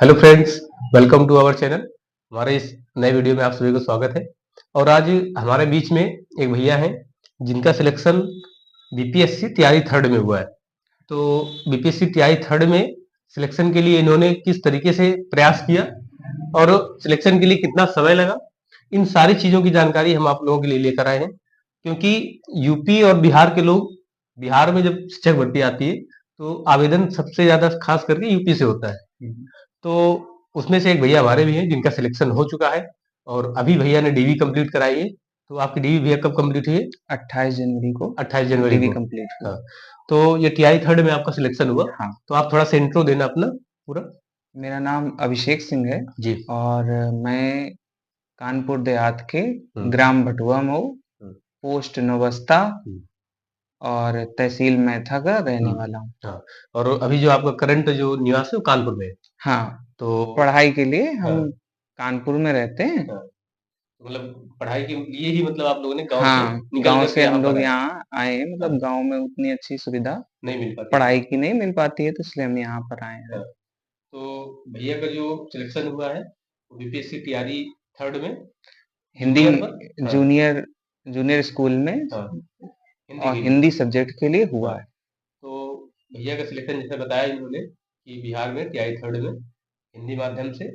Hello friends, welcome to our channel. हमारे इस नए वीडियो में आप सभी को स्वागत है। और आज हमारे बीच में एक भैया हैं जिनका सिलेक्शन बीपीएससी तैयारी थर्ड में हुआ है। तो बीपीएससी तैयारी थर्ड में सिलेक्शन के लिए इन्होंने किस तरीके से प्रयास किया और सिलेक्शन के लिए कितना समय लगा, इन सारी चीज़ों की जानकारी हम आप लोगों के लिए लेकर आए हैं। क्योंकि यूपी और बिहार के लोग, बिहार में जब शिक्षक भर्ती आती है तो आवेदन सबसे ज़्यादा खास करके यूपी से होता है। तो उसमें से एक भैया हमारे भी हैं जिनका सिलेक्शन हो चुका है और अभी भैया ने डीवी कंप्लीट कराई है। तो आपकी डीवी भैया कब कंप्लीट हुई है? 28 जनवरी को 28 जनवरी डीवी को। कंप्लीट हुई। हाँ, तो ये टीआई थर्ड में आपका सिलेक्शन हुआ। हाँ, तो आप थोड़ा सा इंट्रो देना अपना पूरा। मेरा नाम अभिषेक सिंह है जी। और मैं कानपुर देहात के हम्म, ग्राम भटुआ मऊ, हम्म, पोस्ट नौबस्ता हम्म, और तहसील मैथा का रहने हम्म, वाला हूँ। हाँ। और अभी जो आपका करंट जो निवास है वो कानपुर में है। हाँ, तो पढ़ाई के लिए हाँ, हम कानपुर में रहते हैं। हाँ, तो मतलब पढ़ाई के लिए ही मतलब आप लोगों ने गांव से हाँ, निकल गांव करके से यहाँ हम पर लोग आए। यहाँ आए हैं, हाँ, मतलब गांव में उतनी अच्छी सुविधा नहीं मिल पाती थी। पढ़ाई की नहीं मिल पाती है, तो इसलिए हम यहाँ पर आए हाँ, हैं। तो भैया का जो सिलेक्शन हुआ है वो बीपीएससी तैयारी थर्ड में हिंदी जूनियर पर। हाँ, जूनियर जूनियर स्कूल में हाँ, हिंदी और के लिए। हिंदी सब्जेक्ट के लिए हाँ, हुआ है। तो भैया का सिलेक्शन जैसे बताया इन्होंने कि बिहार में टीआई थर्ड में हिंदी माध्यम से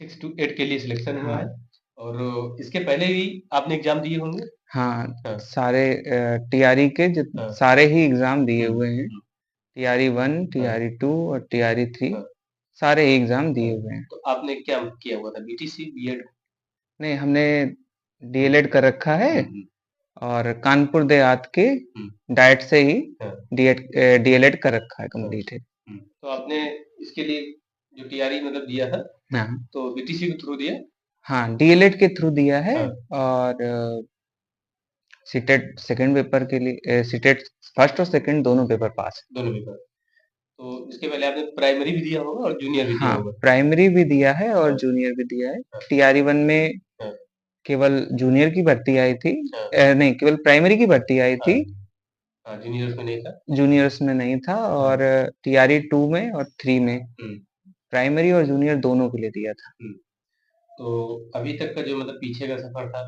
6 to 8 के लिए सिलेक्शन हुआ है। हाँ, और इसके पहले भी आपने एग्जाम दिए होंगे। हाँ, हाँ, सारे टीआरई के हाँ, सारे ही एग्जाम दिए हम्म, हुए हैं। टीआरई 1, हाँ, टीआरई 2 और टीआरई 3 हाँ, सारे ही एग्जाम हाँ। दिए हुए हैं। तो आपने क्या किया हुआ था, बीटीसी बीएड? नहीं, हमने डीएलएड कर रखा है और कानपुर देहात के डाइट से ही हाँ, डीएलएड कर रखा है, हाँ, कंप्लीट है। तो आपने इसके लिए जो टीआरई मतलब दिया था हाँ, तो बीटीसी के थ्रू दिया। हाँ, डीएलएड के थ्रू दिया है। हाँ, और सीटेट सेकंड पेपर के लिए सीटेट फर्स्ट और सेकंड दोनों पेपर पास है। दोनों पेपर। तो इसके पहले आपने प्राइमरी भी दिया होगा और जूनियर भी दिया हाँ, होगा। प्राइमरी भी दिया है और हाँ, जूनियर भी दिया है। हाँ, टीआरई 1 में हाँ, केवल जूनियर की भर्ती आई थी। हाँ, नहीं, केवल प्राइमरी की भर्ती आई हाँ, थी, हाँ, जूनियर्स में नहीं था। जूनियर्स में नहीं था। हाँ, और टीआरई 2 में और 3 में हुँ, प्राइमरी और जूनियर दोनों के लिए दिया था। हुँ। तो अभी तक का जो मतलब पीछे का सफ़र था,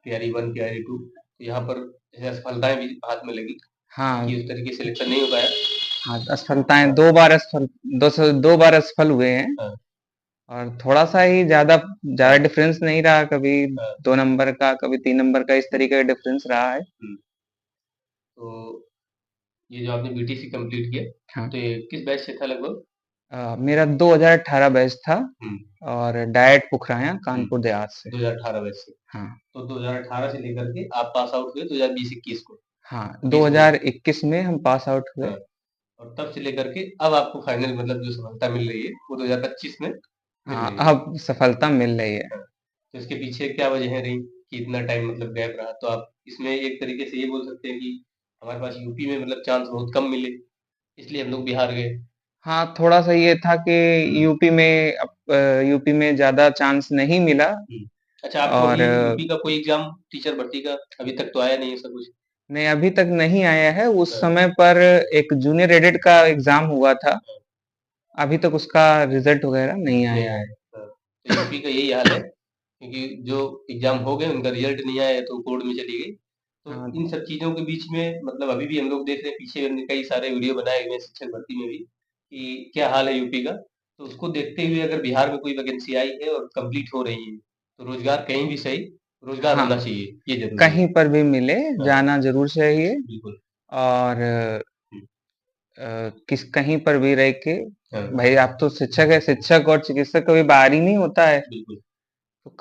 तैयारी 1, तैयारी 2, तो यहाँ पर जैसे असफलताएँ भी हाथ में लगी हाँ, कि उस तरीके से सिलेक्शन नहीं हो पाया। हाँ, असफलताएँ हाँ, 2 बार असफल हुए हैं। हाँ, और थोड़ा-सा ही ज़्यादा ज़्यादा हाँ, डिफरेंस नहीं रहा, कभी हाँ, 2 नंबर का, कभी 3 नंबर का, इस हुँ, तरीके का डिफरेंस रहा है। हुँ। तो ये जो आपने बीटीसी कंप्लीट किया, हाँ। तो ये किस बैच से था लगभग? मेरा 2018 बैच था हुँ, और डायट पुखराया हुँ, कानपुर देहात से। 2018 बैच से। हाँ, तो 2018 से लेकर के आप पास आउट हुए 2020-21 को, हाँ, 20 में। 2021 में हम पास आउट हुए। हाँ, और तब से लेकर के अब आपको फाइनल मतलब जो सफलता मिल रही है, वो 2025 में मिल हाँ, रही है। अब सफलता मिल रही है। हाँ, तो इसके पीछे क्या वजहें रहीं कि इतना टाइम मतलब गैप रहा? तो आप इसमें एक तरीके से ये बोल सकते हैं कि हमारे पास यूपी में मतलब चांस बहुत कम मिले, इसलिए हम लोग बिहार गए। हाँ, थोड़ा-सा ये था कि हुँ, यूपी में ज़्यादा चांस नहीं मिला। हुँ। अच्छा, आपको और अभी यूपी का कोई एग्ज़ाम टीचर भर्ती का अभी तक तो आया नहीं है ऐसा कुछ? नहीं, अभी तक नहीं आया है। उस हाँ, समय पर एक जूनियर एडेड का एग्ज़ाम हुआ था, हाँ, अभी तक उसका रिज़ल्ट वगैरह नहीं नहीं आया आया। है। हाँ, तो यूपी का यही हाल है क्योंकि जो एग्ज़ाम हो गए उनका रिज़ल्ट नहीं आया तो कोर्ट में चली गई। तो हाँ, इन सब चीज़ों के बीच में मतलब अभी भी हम लोग देख रहे हैं, पीछे हमने कई सारे वीडियो बनाए हुए हैं शिक्षक भर्ती में भी कि क्या हाल है यूपी का। तो उसको देखते हुए अगर बिहार में कोई वैकेंसी आई है और कंप्लीट हो रही है, तो रोज़गार कहीं भी सही, रोज़गार होना हाँ, चाहिए, ये ज़रूरी है। कहीं पर भी मिले, हाँ, जाना ज़रूर चाहिए। बिल्कुल। और हुँ, किस कहीं पर भी रह के, हाँ, भाई आप तो शिक्षक है, शिक्षक और चिकित्सक कभी बाहर ही नहीं होता है। बिल्कुल। तो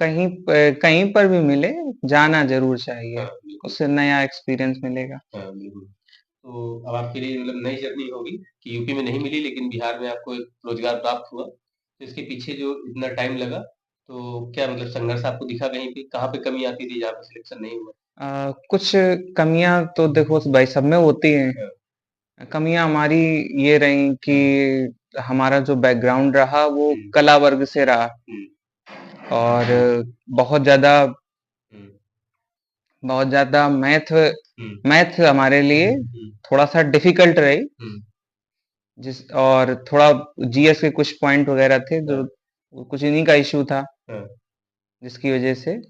कहीं पर भी मिले, जाना ज़रूर चाहिए, हाँ, बिल्कुल। उससे नया एक्सपीरियंस मिलेगा। हाँ, बिल्कुल। तो अब आपके लिए मतलब नई जर्नी होगी कि यूपी में नहीं मिली लेकिन बिहार में आपको एक रोज़गार प्राप्त हुआ। तो इसके पीछे जो इतना टाइम लगा, तो क्या मतलब संघर्ष आपको दिखा कहीं पे? कहाँ पे कमी आती थी जहाँ पे सिलेक्शन नहीं हुआ? कुछ कमियाँ तो देखो भाई सब में होती हाँ, हैं। कमियाँ हमारी ये रहीं हुँ, कि हमारा जो बैकग्राउंड रहा वो हुँ, कला वर्ग से रहा। हुँ, और बहुत ज़्यादा हुँ, बहुत ज़्यादा मैथ हुँ, मैथ हमारे लिए हुँ, थोड़ा-सा डिफ़िकल्ट रही। हुँ, और थोड़ा जीएस के कुछ पॉइंट वगैरह थे जो कुछ इन्हीं का इशू था, जिसकी वजह से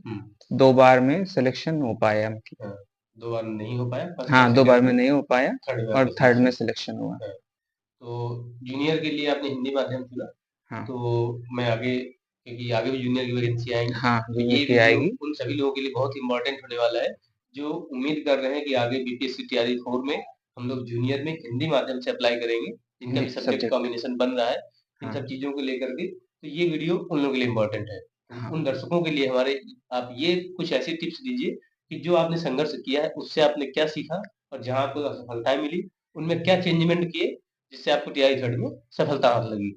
2 बार में सिलेक्शन हो पाया। 2 बार नहीं हो पाया, फर्स्ट और हाँ, 2 बार सेकंड में नहीं हो पाया थर्ड में और आपका थर्ड में सिलेक्शन। सिलेक्शन हुआ। तो जूनियर के लिए आपने हिंदी माध्यम चुना, हाँ, तो मैं आगे, क्योंकि आगे भी जूनियर की वैकेंसी आएँगी, हाँ, तो जूनियर ये की वीडियो आएगी। उन सभी लोगों के लिए बहुत इम्पोर्टेंट होने वाला है, जो उम्मीद कर रहे हैं कि आगे बीपीएससी तैयारी 4 में हम लोग जूनियर में हिंदी माध्यम से अप्लाई करेंगे, जिनका भी सब्जेक्ट सब्जेक्ट। कॉम्बिनेशन बन रहा है, इन हाँ, सब चीज़ों को लेकर के, तो ये वीडियो उन लोगों के लिए इम्पोर्टेंट है। हाँ। उन दर्शकों के लिए हमारे, आप ये कुछ ऐसी टिप्स दीजिए कि जो आपने संघर्ष किया है, उससे आपने क्या सीखा और जहाँ आपको असफलताएँ मिली, उनमें क्या चेंजमेंट किए, जिससे आपको टीआई थर्ड में सफलता हाथ लगी?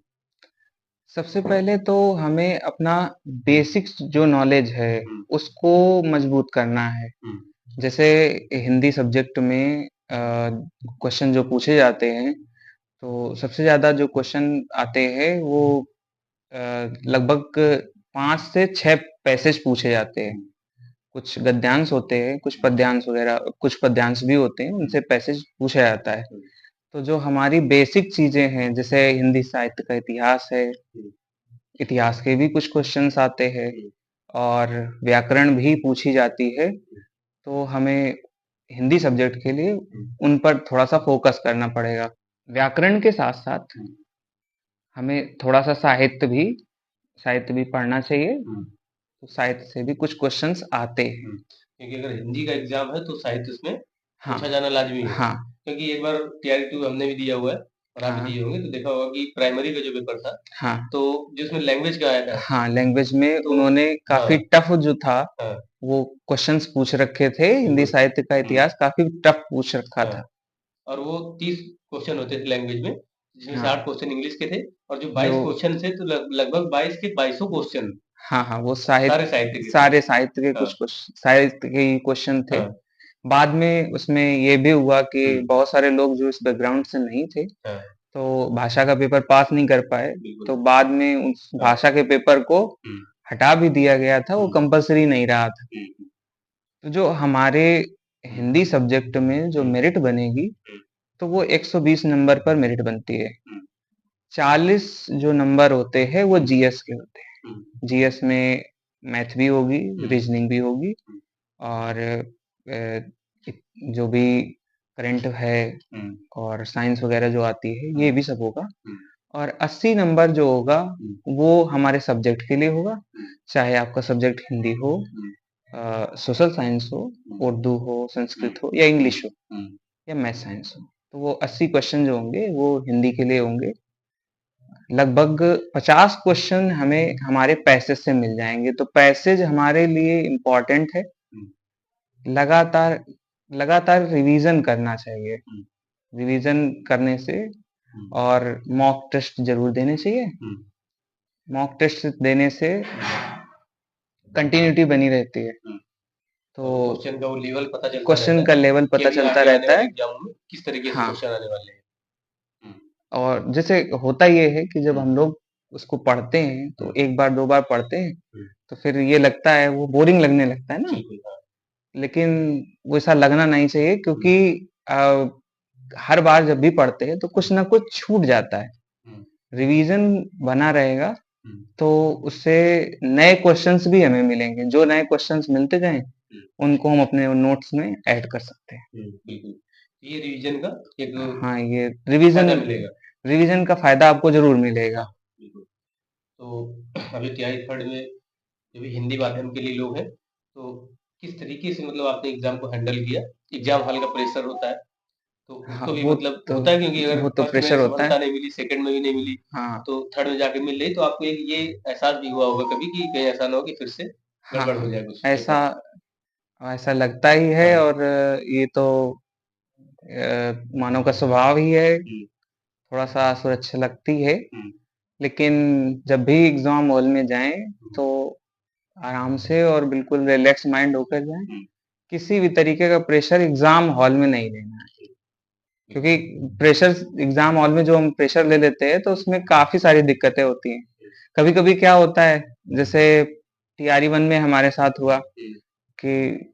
सबसे पहले तो हमें अपना बेसिक्स जो नॉलेज है, उसको मजबूत करना है। जैसे हिंदी सब्जेक्ट में क्वेश्चन जो पूछे जाते हैं, तो सबसे ज़्यादा जो क्वेश्चन आते हैं वो लगभग 5 से 6 पैसेज पूछे जाते हैं। कुछ गद्यांश होते हैं, कुछ पद्यांश वगैरह, कुछ पद्यांश भी होते हैं, उनसे पैसेज पूछा जाता है। तो जो हमारी बेसिक चीज़ें हैं, जैसे हिंदी साहित्य का इतिहास है, इतिहास के भी कुछ क्वेश्चंस आते हैं और व्याकरण भी पूछी जाती है, तो हमें हिंदी सब्जेक्ट के लिए उन पर थोड़ा-सा फोकस करना पड़ेगा। व्याकरण के साथ-साथ हमें थोड़ा-सा साहित्य भी पढ़ना चाहिए, तो साहित्य से भी कुछ क्वेश्चंस आते हैं। क्योंकि अगर हिंदी का एग्जाम है तो साहित्य उसमें हाँ, पूछा जाना लाजमी है। हाँ, क्योंकि एक बार टीआरई 2 हमने भी दिया हुआ है और आप भी हाँ, दिए होंगे, तो देखा होगा कि प्राइमरी का जो पेपर था, हाँ, तो जिसमें लैंग्वेज का आया था, हाँ, लैंग्वेज में तो उन्होंने काफ़ी हाँ, टफ जो था, हाँ, वो क्वेश्चंस पूछ रखे थे। हिंदी बिल्कुल। साहित्य का इतिहास काफ़ी टफ पूछ रखा था। और वो 30 क्वेश्चन होते थे लैंग्वेज में, जिसमें से हाँ, 8 क्वेश्चन इंग्लिश के थे और जो 22 जो क्वेश्चन थे, तो लगभग 22 के 2200 क्वेश्चन हाँ, हाँ, वो सारे साहित्य के थे। सारे साहित्य के हाँ, कुछ साहित्य के ही क्वेश्चन थे। हाँ, बाद में उसमें ये भी हुआ कि हुँ, बहुत सारे लोग जो इस बैकग्राउंड से नहीं थे, हाँ, तो भाषा का पेपर पास नहीं कर पाए। बिल्कुल। तो बाद में उस हाँ, भाषा के पेपर को हुँ, हटा भी दिया गया था, वो कंपल्सरी नहीं रहा था। हुँ, तो जो हमारे हिंदी सब्जेक्ट में जो मेरिट बनेगी, तो वो 120 नंबर पर मेरिट बनती है। 40 जो नंबर होते हैं वो जीएस के होते हैं। जीएस में मैथ भी होगी, रीजनिंग भी होगी और जो भी करंट है और साइंस वगैरह जो आती है, ये भी सब होगा। और 80 नंबर जो होगा, वो हमारे सब्जेक्ट के लिए होगा, चाहे आपका सब्जेक्ट हिंदी हो, सोशल साइंस हो, उर्दू हो, संस्कृत हो या इंग्लिश हो या मैथ साइंस हो। तो वो 80 क्वेश्चन जो होंगे, वो हिंदी के लिए होंगे। लगभग 50 क्वेश्चन हमें हमारे पैसेज से मिल जाएँगे, तो पैसेज हमारे लिए इम्पोर्टेंट है। लगातार लगातार रिवीजन करना चाहिए। रिवीजन करने से और मॉक टेस्ट ज़रूर देने चाहिए। मॉक टेस्ट देने से कंटिन्यूटी बनी रहती है। तो क्वेश्चन का वो लेवल पता चलता क्वेश्चन रहता का है लेवल कि पता अभी चलता आगे आने रहता वाले है। एग्जामों में किस तरीके से हाँ, क्वेश्चन आने वाले हैं। और जैसे होता ये है कि जब हम लोग उसको पढ़ते हैं, तो 1 बार 2 बार पढ़ते हैं, तो फिर ये लगता है, वो बोरिंग लगने लगता है ना? बिल्कुल, हाँ। लेकिन वो ऐसा लगना नहीं चाहिए, क्योंकि अ, हर बार जब भी पढ़ते हैं तो कुछ ना कुछ छूट जाता है। रिवीजन बना रहेगा, तो उससे नए क्वेश्चंस भी हमें मिलेंगे। जो नए क्वेश्चंस मिलते जाएँ, उनको हम अपने नोट्स में ऐड कर सकते हैं। बिल्कुल। ये रिवीजन का एक हाँ, ये रिवीजन फायदा मिलेगा। रिवीजन का फ़ायदा आपको ज़रूर मिलेगा। हाँ, बिल्कुल। तो अभी तिहाई थर्ड में जो भी हिंदी माध्यम के लिए लोग हैं, तो किस तरीके से मतलब आपने एग्ज़ाम को हैंडल किया? एग्ज़ाम हॉल का प्रेशर होता है, तो हाँ, उसको भी मतलब तो होता है, क्योंकि अगर वो तो फर्स्ट में प्रेशर होता सफलता है। नहीं मिली, सेकंड में भी नहीं मिली, हाँ, तो थर्ड में जाके मिल रही, तो आपको एक ये एहसास भी हुआ होगा कभी कि कहीं ऐसा ना हो कि फिर से हाँ, गड़बड़ हो हाँ। जाए कुछ ऐसा पेपर? ऐसा लगता ही है हाँ। और ये तो मानव का स्वभाव ही है, हुँ, थोड़ा-सा असुरक्षा लगती है। हुँ, लेकिन जब भी एग्ज़ाम हॉल में जाएँ, तो आराम से और बिल्कुल रिलैक्स माइंड होकर जाएँ। किसी भी तरीके का प्रेशर एग्ज़ाम हॉल में नहीं लेना है। क्योंकि प्रेशर एग्ज़ाम हॉल में जो हम प्रेशर ले लेते हैं, तो उसमें काफ़ी सारी दिक्कतें होती हैं। कभी-कभी क्या होता है, जैसे टीआरई 1 में हमारे साथ हुआ कि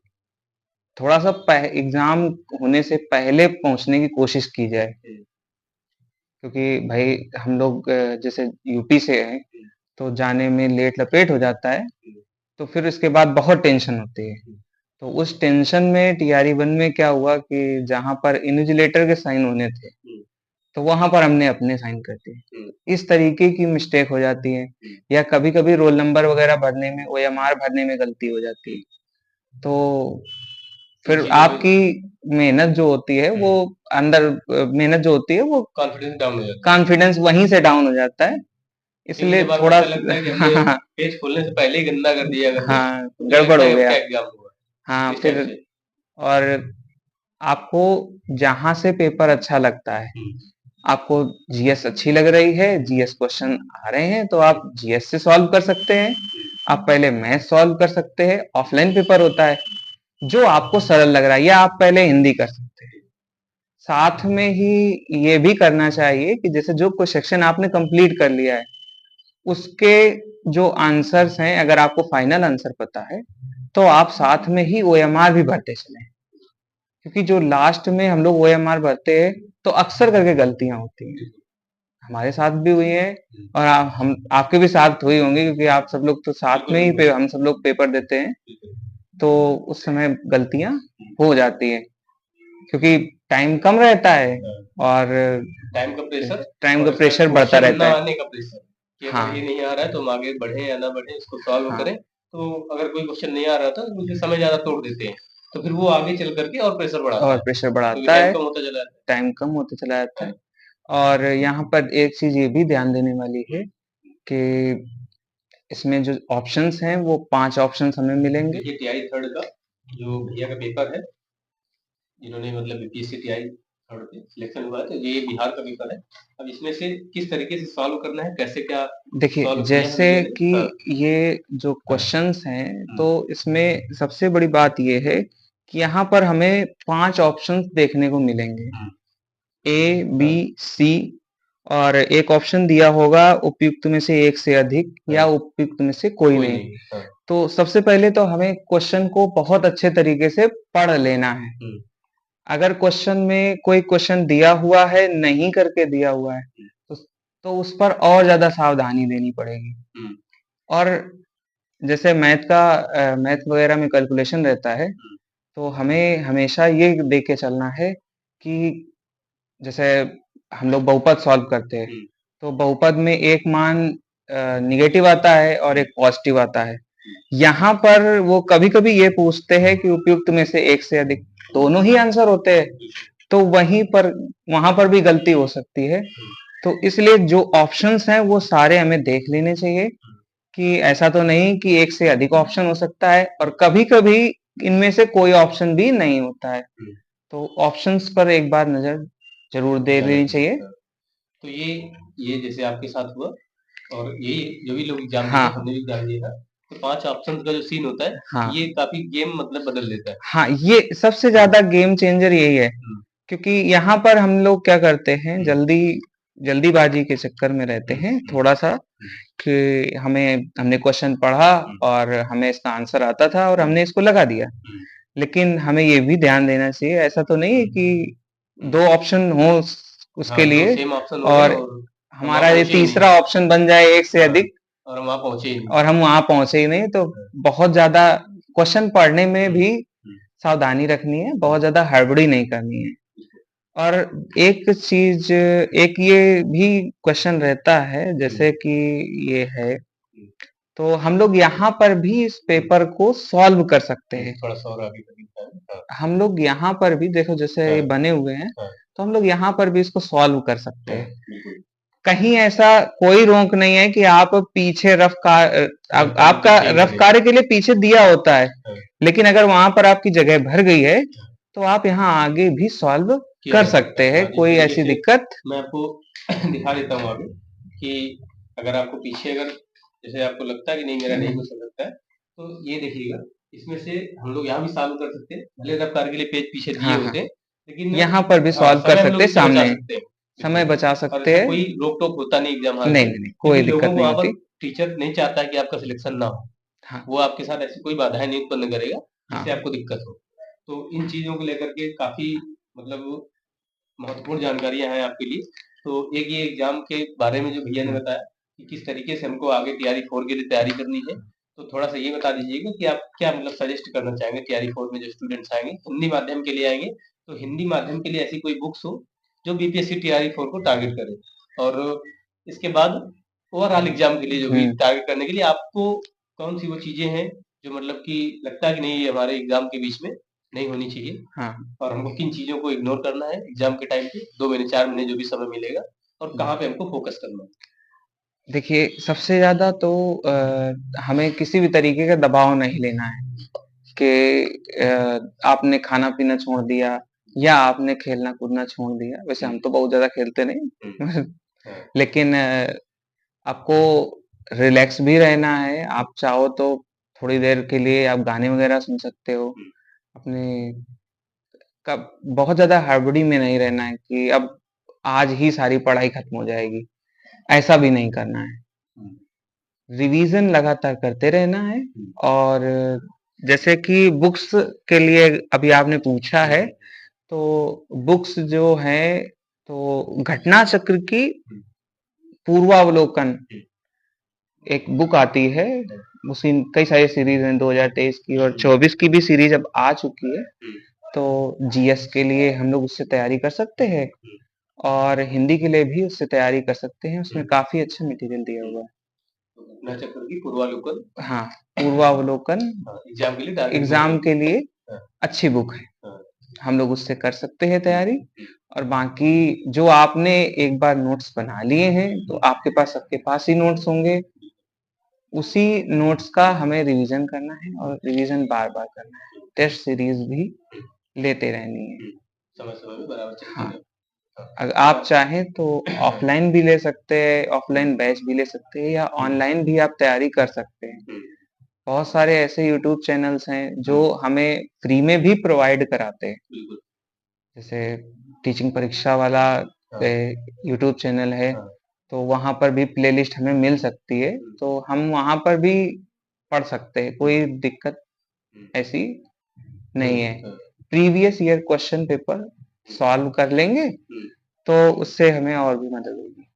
थोड़ा-सा एग्ज़ाम होने से पहले पहुँचने की कोशिश की जाए। क्योंकि भाई हम लोग जैसे यूपी से हैं, तो जाने में लेट लपेट हो जाता है, तो फिर इसके बाद बहुत टेंशन होती है। तो उस टेंशन में टीआरई 1 में क्या हुआ कि जहाँ पर इन्विजिलेटर के साइन होने थे, तो वहाँ पर हमने अपने साइन कर दिए। इस तरीके की मिस्टेक हो जाती है, या कभी-कभी रोल नंबर वगैरह भरने में, ओएमआर भरने में गलती हो जाती है। तो फिर आपकी मेहनत जो होती है वो अंदर मेहनत जो होती है वो कॉन्फिडेंस डाउन हो जाता है, कॉन्फिडेंस वहीं से डाउन हो जाता है। इसलिए थोड़ा लगता है कि हमने पेज खोलने से पहले ही गंदा कर दिया अगर हाँ, गड़बड़ हो गया। एग्जाम हुआ हाँ, इस फिर टाइप से। और आपको जहाँ से पेपर अच्छा लगता है, आपको जीएस अच्छी लग रही है, जीएस क्वेश्चन आ रहे हैं, तो आप जीएस से सॉल्व कर सकते हैं। आप पहले मैथ सॉल्व कर सकते हैं, ऑफलाइन पेपर होता है। जो आपको सरल लग रहा है, या आप पहले हिंदी कर सकते हैं। साथ में ही ये भी करना चाहिए कि जैसे जो कोई सेक्शन आपने कंप्लीट कर लिया है, उसके जो आंसर्स हैं, अगर आपको फाइनल आंसर पता है, तो आप साथ में ही ओएमआर भी भरते चलें। क्योंकि जो लास्ट में हम लोग ओएमआर भरते हैं, तो अक्सर करके गलतियां होती हैं। हमारे साथ भी हुई है, और हम आपके भी साथ हुई होंगी, क्योंकि आप सब लोग तो साथ में ही हम सब लोग पेपर देते हैं, तो उस समय गलतियां हो जाती है, क्योंकि टाइम कम रहता है और टाइम का प्रेशर बढ़ता रहता है। आने का प्रेशर कि अगर ये नहीं आ रहा है तो हम आगे बढ़े या ना बढ़े, इसको सॉल्व करें। तो अगर कोई क्वेश्चन नहीं आ रहा था तो उसमें समय ज्यादा तोड़ देते हैं, तो फिर वो आगे चल करके और प्रेशर बढ़ाता है, टाइम कम होता चला जाता है। और यहाँ पर एक चीज ये भी ध्यान देने वाली है कि इसमें जो ऑप्शंस हैं वो 5 ऑप्शंस हमें मिलेंगे। ये टीआई थर्ड का जो भैया का पेपर है, जिन्होंने मतलब बीपीएससी टीआई थर्ड पे सिलेक्शन हुआ है, तो ये बिहार का पेपर है। अब इसमें से किस तरीके से सॉल्व करना है, कैसे क्या देखिए, जैसे कि ये जो क्वेश्चंस हैं, तो इसमें सबसे बड़ी बात ये है कि यहाँ पर हमें 5 ऑप्शंस देखने को मिलेंगे, ए, बी, सी, और एक ऑप्शन दिया होगा उपयुक्त में से एक से अधिक, या उपयुक्त में से कोई नहीं। तो सबसे पहले तो हमें क्वेश्चन को बहुत अच्छे तरीके से पढ़ लेना है। अगर क्वेश्चन में कोई क्वेश्चन दिया हुआ है, नहीं करके दिया हुआ है, तो उस पर और ज्यादा सावधानी देनी पड़ेगी। और जैसे मैथ वगैरह में कैलकुलेशन रहता है, तो हमें हमेशा ये देख के चलना है कि जैसे हम लोग बहुपद सॉल्व करते हैं, तो बहुपद में एक मान निगेटिव आता है और एक पॉजिटिव आता है। यहाँ पर वो कभी-कभी ये पूछते हैं कि उपयुक्त में से एक से अधिक, दोनों ही आंसर होते हैं, तो वहां पर भी गलती हो सकती है। तो इसलिए जो ऑप्शंस हैं वो सारे हमें देख लेने चाहिए कि ऐसा तो नहीं कि एक से अधिक ऑप्शन हो सकता है, और कभी-कभी इनमें से कोई ऑप्शन भी नहीं होता है। तो ऑप्शंस पर एक बार नजर जरूर दे लेनी चाहिए। तो ये जैसे आपके साथ हुआ, और ये जो भी लोग एग्जाम हाँ, हमने भी एग्जाम दिया था, तो 5 ऑप्शंस का जो सीन होता है, हाँ, ये काफी गेम मतलब बदल देता है। हाँ, ये सबसे ज्यादा गेम चेंजर यही है, क्योंकि यहाँ पर हम लोग क्या करते हैं, जल्दीबाजी के चक्कर में रहते हैं थोड़ा सा, कि हमने क्वेश्चन पढ़ा और हमें इसका आंसर आता था और हमने इसको लगा दिया। लेकिन हमें ये भी ध्यान देना चाहिए, ऐसा तो नहीं है कि 2 ऑप्शन हो उसके लिए, सेम ऑप्शन और हमारा ये तीसरा ऑप्शन बन जाए एक से अधिक, और हम वहां पहुंचे ही नहीं। तो बहुत ज्यादा क्वेश्चन पढ़ने में भी सावधानी रखनी है, बहुत ज्यादा हड़बड़ी नहीं करनी है। और एक ये भी क्वेश्चन रहता है, जैसे कि ये है, तो हम लोग यहाँ पर भी इस पेपर को सॉल्व कर सकते हैं। थोड़ा सा और आगे करके हम लोग यहाँ पर भी देखो, जैसे ये बने हुए हैं, तो हम लोग यहाँ पर भी इसको सॉल्व कर सकते हैं। कहीं ऐसा कोई रोक नहीं है कि आप पीछे आपका रफ कार्य के लिए पीछे दिया होता है, लेकिन अगर वहां पर आपकी जगह भर गई है, तो आप यहाँ आगे भी सॉल्व कर सकते हैं, कोई ऐसी दिक्कत। मैं आपको दिखा देता हूँ आगे कि अगर आपको पीछे जैसे आपको लगता है कि नहीं मेरा नहीं हो सकता है, तो ये देखिएगा, इसमें से हम लोग यहाँ भी सॉल्व कर सकते हैं, भले रफ कार्य के लिए पेज पीछे दिए होते हैं, लेकिन यहाँ पर भी सॉल्व कर सकते हैं, सामने समय बचा सकते हैं, कोई रोक टोक होता नहीं एग्जाम हॉल नहीं, कोई दिक्कत नहीं होती। टीचर नहीं चाहता है कि आपका सिलेक्शन ना हो, हाँ, वो आपके साथ ऐसी कोई बाधाएं नहीं उत्पन्न करेगा जिससे आपको दिक्कत हो। तो इन चीजों को लेकर के काफी मतलब महत्वपूर्ण जानकारियां हैं आपके लिए। तो एक ये एग्जाम के बारे में जो भैया ने बताया कि किस तरीके से हमको आगे टीआरई 4 के लिए तैयारी करनी है, तो थोड़ा सा ये बता दीजिएगा कि आप क्या मतलब सजेस्ट करना चाहेंगे टीआरई 4 में जो स्टूडेंट्स आएंगे, हिंदी माध्यम के लिए आएंगे, तो हिंदी माध्यम के लिए ऐसी कोई बुक्स हो जो बीपीएससी टीआरई 4 को टारगेट करे, और इसके बाद ओवरऑल एग्जाम के लिए जो भी टारगेट करने के लिए आपको कौन सी वो चीजें हैं जो मतलब कि लगता है कि नहीं ये हमारे एग्जाम के बीच में नहीं होनी चाहिए, हाँ। और हमको किन चीजों को इग्नोर करना है एग्जाम के टाइम पे 2 महीने 4 महीने जो भी समय मिलेगा, और कहाँ पे हमको फोकस करना है? देखिए, सबसे ज़्यादा तो हमें किसी भी तरीके का दबाव नहीं लेना है कि आपने खाना-पीना छोड़ दिया या आपने खेलना-कूदना छोड़ दिया। वैसे हम तो बहुत ज़्यादा खेलते नहीं लेकिन आपको रिलैक्स भी रहना है। आप चाहो तो थोड़ी देर के लिए आप गाने वगैरह सुन सकते हो। अपने कब बहुत ज़्यादा हड़बड़ी में नहीं रहना है कि अब आज ही सारी पढ़ाई खत्म हो जाएगी, ऐसा भी नहीं करना है। रिवीजन लगातार करते रहना है, और जैसे कि बुक्स के लिए अभी आपने पूछा है, तो बुक्स जो हैं, तो घटना चक्र की पूर्वावलोकन एक बुक आती है, उसी कई सारी सीरीज़ हैं 2023 की और 24 की भी सीरीज़ अब आ चुकी है। तो जीएस के लिए हम लोग उससे तैयारी कर सकते हैं, और हिंदी के लिए भी उससे तैयारी कर सकते हैं। उसमें काफ़ी अच्छा मटेरियल दिया हुआ है। घटना चक्र की पूर्वावलोकन, हाँ, पूर्वावलोकन एग्जाम के लिए टारगेट एग्ज़ाम के लिए हाँ, अच्छी बुक है। हाँ, हम लोग उससे कर सकते हैं तैयारी, और बाकी जो आपने एक बार नोट्स बना लिए हैं, तो आपके पास सबके पास ही नोट्स होंगे। उसी नोट्स का हमें रिवीजन करना है, और रिवीजन बार-बार करना है। टेस्ट सीरीज़ भी लेते रहनी है। समय-समय में बराबर चलती हाँ, रहे। हाँ, अगर आप चाहें तो ऑफ़लाइन भी ले सकते हैं, ऑफ़लाइन बैच भी ले सकते हैं, या ऑनलाइन भी आप तैयारी कर सकते हैं। बहुत सारे ऐसे यूट्यूब चैनल्स हैं जो हमें फ्री में भी प्रोवाइड कराते हैं। बिल्कुल। जैसे टीचिंग परीक्षा वाला यूट्यूब चैनल है, तो वहाँ पर भी प्लेलिस्ट हमें मिल सकती है, तो हम वहाँ पर भी पढ़ सकते हैं, कोई दिक्कत ऐसी नहीं है। Previous year question paper solve कर लेंगे, तो उससे हमें और भी मदद होगी।